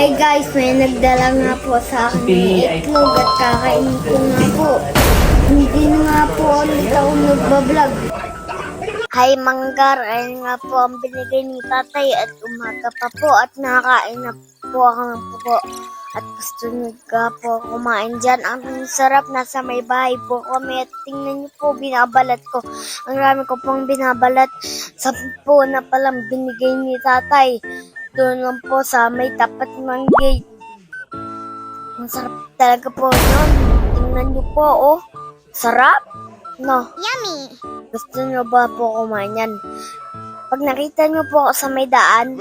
Hey guys, may nagdala nga po sa akin ng itlog at kakainin ko nga po. Hindi na nga po ulit ako nagbablog. Hi Manggar, ayun nga po ang binigay ni tatay at umaga pa po at nakakain na po ako ng puko. At gusto niyo ka po kumain dyan. Ang sarap, nasa may bahay po kami at tingnan niyo po binabalat ko. Ang rami ko pong binabalat. 10 na palang binigay ni tatay. Doon lang po sa may tapat ng gate. Ang sarap talaga po nun. Tingnan niyo po, oh. Sarap? No. Yummy! Gusto niyo ba po kumain yan? Pag nakita niyo po ako sa may daan,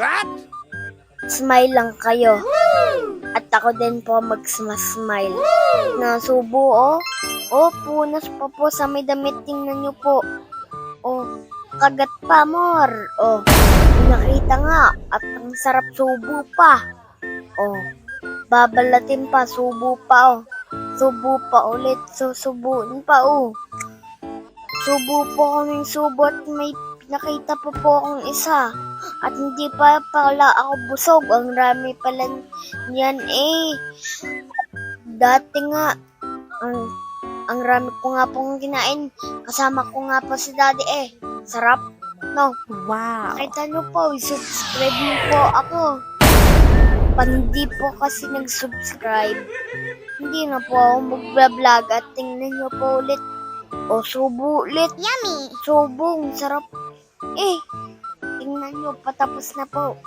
smile lang kayo. At ako din po mag-smile. Nasubo, oh. Oh, punas pa po sa may damit. Tingnan niyo po. Oh, kagat pa, more. Oh, nakita nga. At ang sarap, subo pa. Oh, babalatin pa, subo pa, oh. Subo pa ulit, susubuin pa, oh. Subo po kaming subo at may nakita po akong isa. At hindi pa pala ako busog. Ang rami pala niyan, eh. Dati nga, ang rami ko nga pong kinain. Kasama ko nga po si daddy, eh. Sarap, no? Wow! Nakita nyo po, subscribe niyo po ako. Pag hindi po kasi nag-subscribe, hindi na po ako mag-vlog at tingnan nyo po ulit. O, subo ulit. Yummy! Subong, sarap. Eh, tingnan nyo, patapos na po.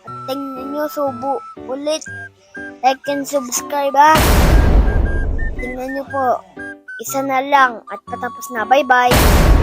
At tingnan nyo, subo ulit. Like and subscribe, ha? Tingnan nyo po, isa na lang at patapos na. Bye-bye!